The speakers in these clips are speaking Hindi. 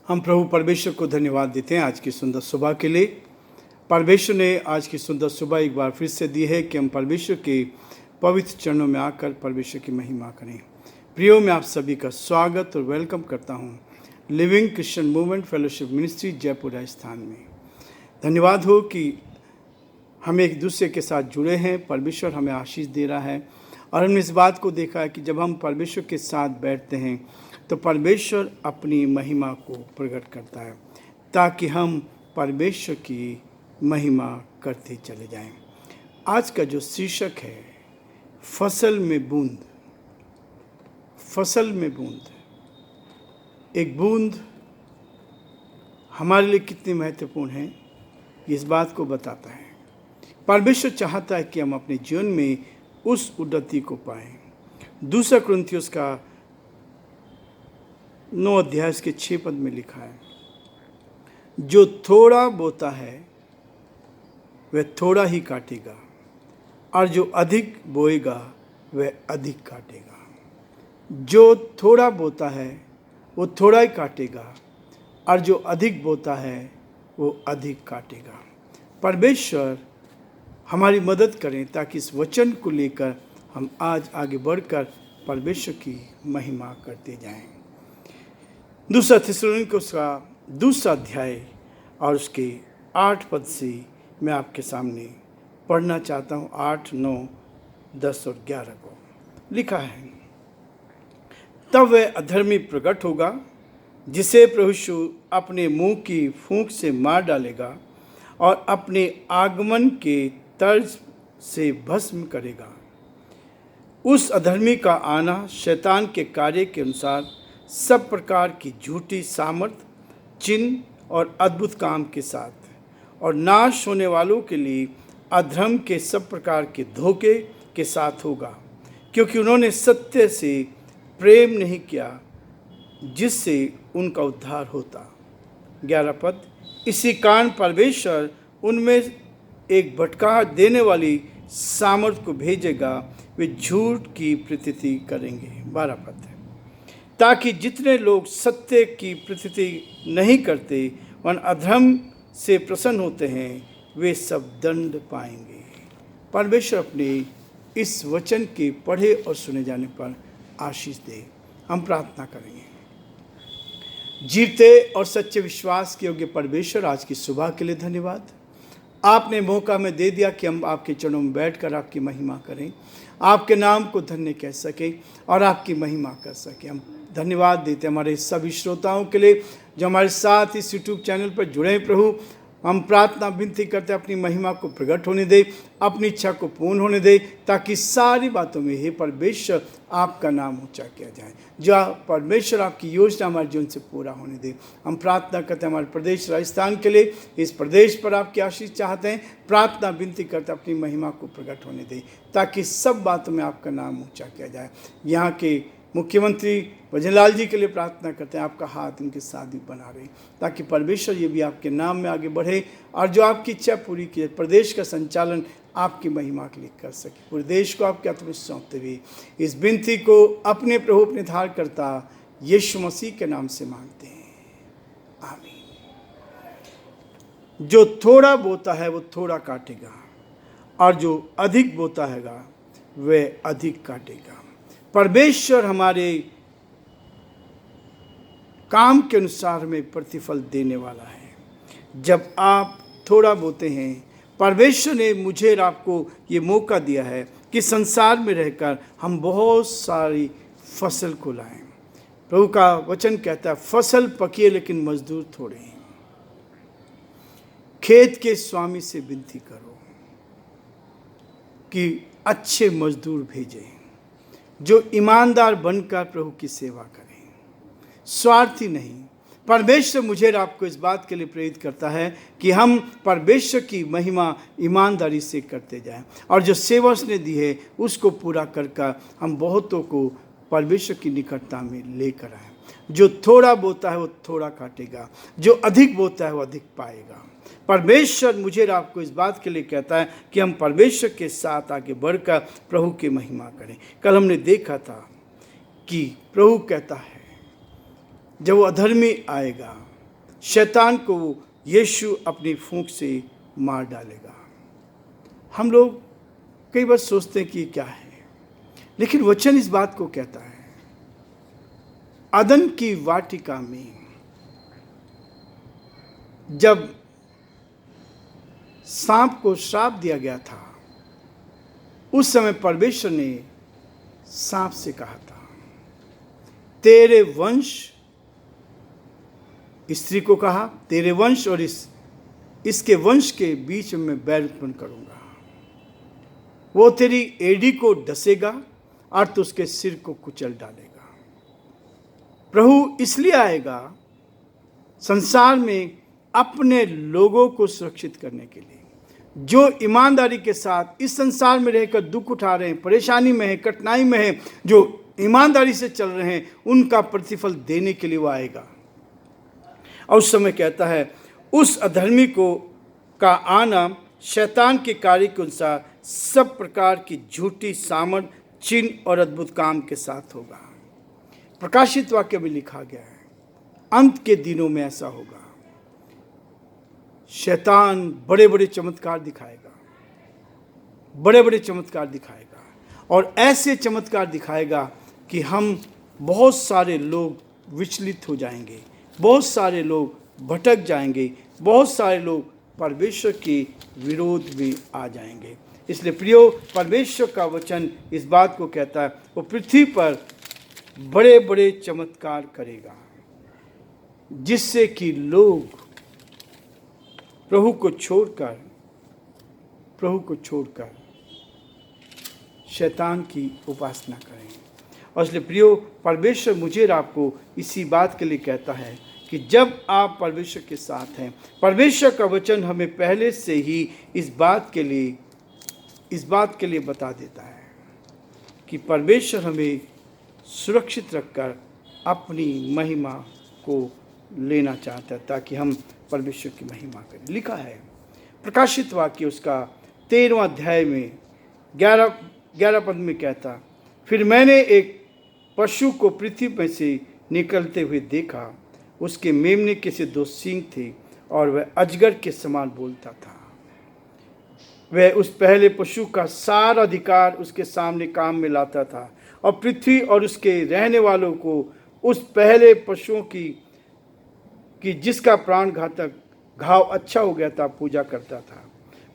हम प्रभु परमेश्वर को धन्यवाद देते हैं आज की सुंदर सुबह के लिए। परमेश्वर ने आज की सुंदर सुबह एक बार फिर से दी है कि हम परमेश्वर के पवित्र चरणों में आकर परमेश्वर की महिमा करें। प्रियो, मैं आप सभी का स्वागत और वेलकम करता हूं living Christian movement fellowship ministry Jaipur Rajasthan में। धन्यवाद हो कि हम एक दूसरे के साथ जुड़े हैं। परमेश्वर हमें आशीष दे रहा है और हमने इस बात को देखा है कि जब हम परमेश्वर के साथ बैठते हैं तो परमेश्वर अपनी महिमा को प्रकट करता है ताकि हम परमेश्वर की महिमा करते चले जाएं। आज का जो शीर्षक है फसल में बूंद। फसल में बूंद, एक बूंद हमारे लिए कितनी महत्वपूर्ण है इस बात को बताता है। परमेश्वर चाहता है कि हम अपने जीवन में उस उन्नति को पाएं। दूसरा कुरिन्थियों का 9 अध्याय के 6 पद में लिखा है, जो थोड़ा बोता है वह थोड़ा ही काटेगा और जो अधिक बोएगा वह अधिक काटेगा। जो थोड़ा बोता है वो थोड़ा ही काटेगा और जो अधिक बोता है वो अधिक काटेगा। परमेश्वर हमारी मदद करें ताकि इस वचन को लेकर हम आज आगे बढ़कर परमेश्वर की महिमा करते जाएं। दूसरा थिस्सलुनीकियों का 2 अध्याय और उसके 8 पद से मैं आपके सामने पढ़ना चाहता हूँ। 8, 9, 10 और 11 को लिखा है, तब वह अधर्मी प्रकट होगा जिसे प्रभु यीशु अपने मुंह की फूंक से मार डालेगा और अपने आगमन के तर्ज से भस्म करेगा। उस अधर्मी का आना शैतान के कार्य के अनुसार सब प्रकार की झूठी सामर्थ, चिन्ह और अद्भुत काम के साथ और नाश होने वालों के लिए अधर्म के सब प्रकार के धोखे के साथ होगा, क्योंकि उन्होंने सत्य से प्रेम नहीं किया जिससे उनका उद्धार होता। 11 पद, इसी कारण परमेश्वर उनमें एक भटका देने वाली सामर्थ को भेजेगा, वे झूठ की प्रतीति करेंगे। 12 पद, ताकि जितने लोग सत्य की प्रतीति नहीं करते वन अधर्म से प्रसन्न होते हैं वे सब दंड पाएंगे। परमेश्वर अपने इस वचन के पढ़े और सुने जाने पर आशीष दे। हम प्रार्थना करेंगे। जीवते और सच्चे विश्वास के योग्य परमेश्वर, आज की सुबह के लिए धन्यवाद। आपने मौका में दे दिया कि हम आपके चरणों में बैठकर आपकी महिमा करें, आपके नाम को धन्य कह सकें और आपकी महिमा कर सकें। हम धन्यवाद देते हैं हमारे सभी श्रोताओं के लिए जो हमारे साथ इस यूट्यूब चैनल पर जुड़े हैं। प्रभु, हम प्रार्थना विनती करते हैं अपनी महिमा को प्रकट होने दे, अपनी इच्छा को पूर्ण होने दे, ताकि सारी बातों में हे परमेश्वर आपका नाम ऊंचा किया जाए। जो परमेश्वर आपकी योजना हमारे जीवन से पूरा होने दे। हम प्रार्थना करते हैं हमारे प्रदेश राजस्थान के लिए, इस प्रदेश पर आपकी आशीष चाहते हैं। प्रार्थना विनती करते हैं अपनी महिमा को प्रकट होने दे ताकि सब बातों में आपका नाम ऊंचा किया जाए। यहाँ के मुख्यमंत्री भजनलाल जी के लिए प्रार्थना करते हैं, आपका हाथ उनके साथ भी बना रहे ताकि परमेश्वर ये भी आपके नाम में आगे बढ़े और जो आपकी इच्छा पूरी की प्रदेश का संचालन आपकी महिमा के लिए कर सके। पूरे देश को आपके हाथ में सौंपते हुए इस विनती को अपने प्रभु अपने धारकर्ता यीशु मसीह के नाम से मांगते हैं, आमीन। जो थोड़ा बोता है वो थोड़ा काटेगा और जो अधिक बोता हैगा वह अधिक काटेगा। परमेश्वर हमारे काम के अनुसार हमें प्रतिफल देने वाला है। जब आप थोड़ा बोते हैं, परमेश्वर ने मुझे और आपको ये मौका दिया है कि संसार में रहकर हम बहुत सारी फसल को लाएं। प्रभु का वचन कहता है, फसल पकी है लेकिन मजदूर थोड़े हैं। खेत के स्वामी से विनती करो कि अच्छे मजदूर भेजें जो ईमानदार बनकर प्रभु की सेवा करें, स्वार्थी नहीं। परमेश्वर मुझे और आपको इस बात के लिए प्रेरित करता है कि हम परमेश्वर की महिमा ईमानदारी से करते जाएं और जो सेवा उसने दी है उसको पूरा कर हम बहुतों को परमेश्वर की निकटता में लेकर आएं। जो थोड़ा बोता है वो थोड़ा काटेगा, जो अधिक बोता है वो अधिक पाएगा। परमेश्वर मुझे और आपको इस बात के लिए कहता है कि हम परमेश्वर के साथ आगे बढ़कर प्रभु की महिमा करें। कल हमने देखा था कि प्रभु कहता है जब वो अधर्मी आएगा शैतान को यीशु अपनी फूंक से मार डालेगा। हम लोग कई बार सोचते हैं कि ये क्या है, लेकिन वचन इस बात को कहता है। अदन की वाटिका में जब सांप को श्राप दिया गया था, उस समय परमेश्वर ने सांप से कहा था, तेरे वंश, स्त्री को कहा, तेरे वंश और इसके वंश के बीच में मैं बैर उत्पन्न करूंगा। वो तेरी एड़ी को डसेगा और तो उसके सिर को कुचल डालेगा। प्रभु इसलिए आएगा संसार में अपने लोगों को सुरक्षित करने के लिए, जो ईमानदारी के साथ इस संसार में रहकर दुख उठा रहे हैं, परेशानी में हैं, कठिनाई में हैं, जो ईमानदारी से चल रहे हैं, उनका प्रतिफल देने के लिए वो आएगा। और उस समय कहता है, उस अधर्मी को का आना शैतान के कार्य के अनुसार सब प्रकार की झूठी सामर्थ, चिन्ह और अद्भुत काम के साथ होगा। प्रकाशित वाक्य में लिखा गया है, अंत के दिनों में ऐसा होगा। शैतान बड़े बड़े चमत्कार दिखाएगा, बड़े बड़े चमत्कार दिखाएगा, और ऐसे चमत्कार दिखाएगा कि हम बहुत सारे लोग विचलित हो जाएंगे, बहुत सारे लोग भटक जाएंगे, बहुत सारे लोग परमेश्वर के विरोध में आ जाएंगे। इसलिए प्रियो, परमेश्वर का वचन इस बात को कहता है, वो पृथ्वी पर बड़े बड़े चमत्कार करेगा, जिससे कि लोग प्रभु को छोड़कर शैतान की उपासना करें। और इसलिए प्रियो, परमेश्वर मुझे और आपको इसी बात के लिए कहता है कि जब आप परमेश्वर के साथ हैं, परमेश्वर का वचन हमें पहले से ही इस बात के लिए बता देता है कि परमेश्वर हमें सुरक्षित रखकर अपनी महिमा को लेना चाहता है, ताकि हम परमेश्वर की महिमा करें। लिखा है प्रकाशित वाक्य उसका 13वां अध्याय में 11 पद में कहता, फिर मैंने एक पशु को पृथ्वी में से निकलते हुए देखा, उसके मेमने के से 2 सींग थे और वह अजगर के समान बोलता था। वह उस पहले पशु का सारा अधिकार उसके सामने काम में लाता था और पृथ्वी और उसके रहने वालों को उस पहले पशुओं की जिसका प्राण घातक घाव अच्छा हो गया था पूजा करता था।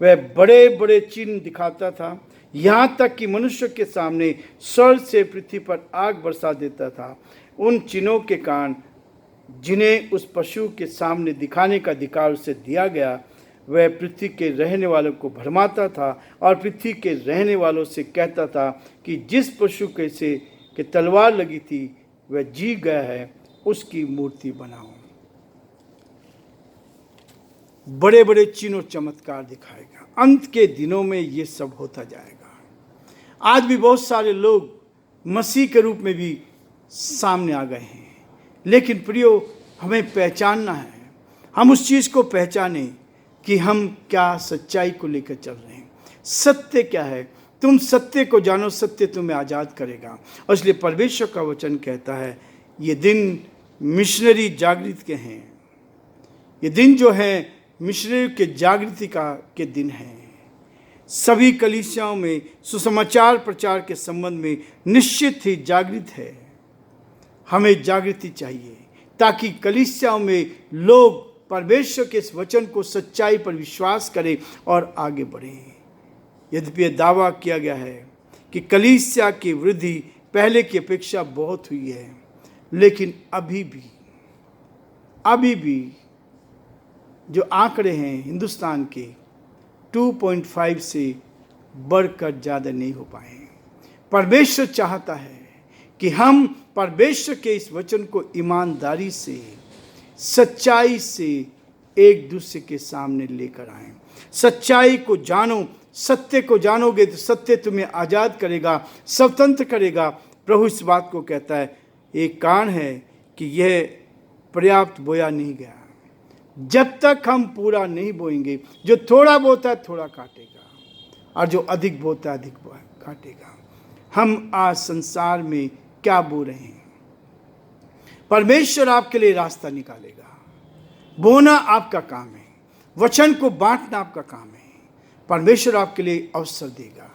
वह बड़े बड़े चिन्ह दिखाता था, यहाँ तक कि मनुष्य के सामने स्वर्ग से पृथ्वी पर आग बरसा देता था। उन चिन्हों के कारण जिन्हें उस पशु के सामने दिखाने का अधिकार उसे दिया गया, वह पृथ्वी के रहने वालों को भरमाता था और पृथ्वी के रहने वालों से कहता था कि जिस पशु के तलवार लगी थी वह जी गया है, उसकी मूर्ति बनाओ। बड़े बड़े चिन्ह और चमत्कार दिखाएगा। अंत के दिनों में ये सब होता जाएगा। आज भी बहुत सारे लोग मसीह के रूप में भी सामने आ गए हैं, लेकिन प्रियो, हमें पहचानना है, हम उस चीज़ को पहचानें कि हम क्या सच्चाई को लेकर चल रहे हैं। सत्य क्या है? तुम सत्य को जानो, सत्य तुम्हें आज़ाद करेगा। और इसलिए परमेश्वर का वचन कहता है, ये दिन मिशनरी जागृति के हैं। ये दिन जो है मिशनरी के जागृति के दिन हैं। सभी कलीसियाओं में सुसमाचार प्रचार के संबंध में निश्चित ही जागृत है। हमें जागृति चाहिए ताकि कलीसियाओं में लोग परमेश्वर के इस वचन को सच्चाई पर विश्वास करें और आगे बढ़ें। यद्यपि यह दावा किया गया है कि कलीसिया की वृद्धि पहले की अपेक्षा बहुत हुई है, लेकिन अभी भी जो आंकड़े हैं हिंदुस्तान के 2.5 से बढ़कर ज़्यादा नहीं हो पाए। परमेश्वर चाहता है कि हम परमेश्वर के इस वचन को ईमानदारी से, सच्चाई से एक दूसरे के सामने लेकर आएं। सच्चाई को जानो, सत्य को जानोगे तो सत्य तुम्हें आज़ाद करेगा, स्वतंत्र करेगा। प्रभु इस बात को कहता है, एक कारण है कि यह पर्याप्त बोया नहीं गया। जब तक हम पूरा नहीं बोएंगे, जो थोड़ा बोता है थोड़ा काटेगा, और जो अधिक बोता है अधिक काटेगा। हम आज संसार में क्या बो रहे हैं? परमेश्वर आपके लिए रास्ता निकालेगा। बोना आपका काम है, वचन को बांटना आपका काम है। परमेश्वर आपके लिए अवसर देगा।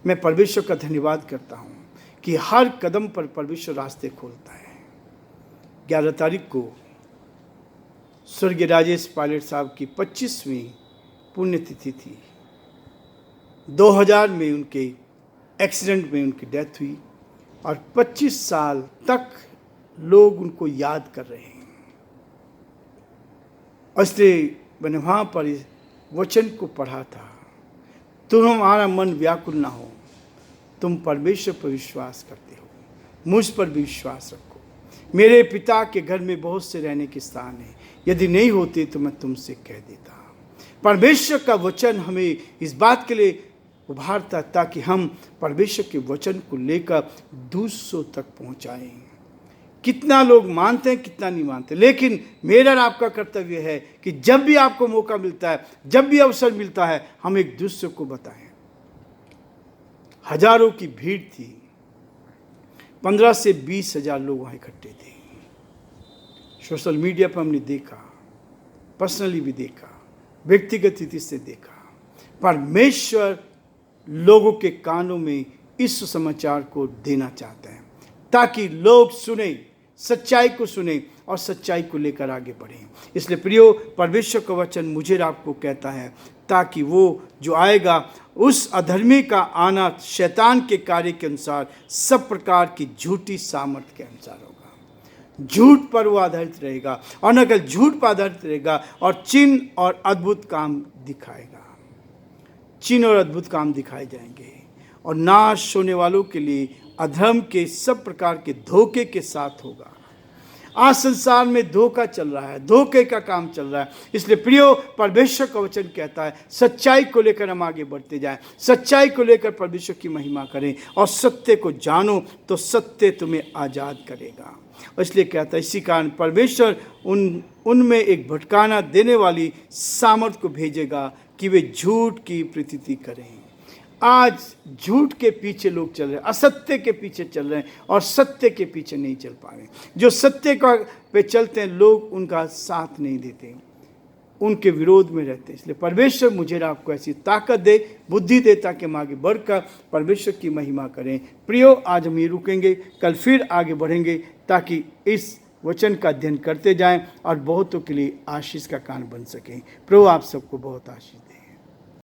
मैं परमेश्वर का धन्यवाद करता हूँ कि हर कदम पर परमेश्वर रास्ते खोलता है। 11 तारीख को स्वर्गीय राजेश पायलट साहब की 25वीं पुण्यतिथि थी। 2000 में उनके एक्सीडेंट में उनकी डेथ हुई और 25 साल तक लोग उनको याद कर रहे हैं। इसलिए मैंने वहाँ पर इस वचन को पढ़ा था, तुम्हारा मन व्याकुल ना हो, तुम परमेश्वर पर विश्वास करते हो, मुझ पर भी विश्वास रखो। मेरे पिता के घर में बहुत से रहने के स्थान हैं, यदि नहीं होते तो मैं तुमसे कह देता। परमेश्वर का वचन हमें इस बात के लिए उभारता ताकि हम परमेश्वर के वचन को लेकर दूसरों तक पहुंचाएं। कितना लोग मानते हैं, कितना नहीं मानते, लेकिन मेरा और आपका कर्तव्य है कि जब भी आपको मौका मिलता है, जब भी अवसर मिलता है, हम एक दूसरे को बताएं। हजारों की भीड़ थी, 15 से 20 हजार लोग वहाँ इकट्ठे थे। सोशल मीडिया पर हमने देखा, पर्सनली भी देखा, व्यक्तिगत रीति से देखा। परमेश्वर लोगों के कानों में इस समाचार को देना चाहते हैं ताकि लोग सुने, सच्चाई को सुने और सच्चाई को लेकर आगे बढ़ें। इसलिए प्रियो, परमेश्वर का वचन मुझे और आपको कहता है ताकि वो जो आएगा उस अधर्मी का आना शैतान के कार्य के अनुसार, सब प्रकार की झूठी सामर्थ के अनुसार होगा। झूठ पर वो आधारित रहेगा और अगर झूठ पर आधारित रहेगा और चिन्ह और अद्भुत काम दिखाएगा, चिन्ह और अद्भुत काम दिखाए जाएंगे और नाश होने वालों के लिए अधर्म के सब प्रकार के धोखे के साथ होगा। आज संसार में धोखा चल रहा है, धोखे का काम चल रहा है। इसलिए प्रियो, परमेश्वर का वचन कहता है सच्चाई को लेकर हम आगे बढ़ते जाएं, सच्चाई को लेकर परमेश्वर की महिमा करें और सत्य को जानो तो सत्य तुम्हें आज़ाद करेगा। और इसलिए कहता है, इसी कारण परमेश्वर उनमें एक भटकाना देने वाली सामर्थ को भेजेगा कि वे झूठ की प्रतीति करें। आज झूठ के पीछे लोग चल रहे हैं, असत्य के पीछे चल रहे हैं और सत्य के पीछे नहीं चल पा रहे। जो सत्य का पे चलते हैं, लोग उनका साथ नहीं देते, उनके विरोध में रहते हैं। इसलिए परमेश्वर मुझे और आपको ऐसी ताकत दे, बुद्धि दे ताकि हम आगे बढ़कर परमेश्वर की महिमा करें। प्रियो, आज हम ये रुकेंगे, कल फिर आगे बढ़ेंगे ताकि इस वचन का अध्ययन करते जाएं और बहुतों के लिए आशीष का कारण बन सकें। प्रभु आप सबको बहुत आशीष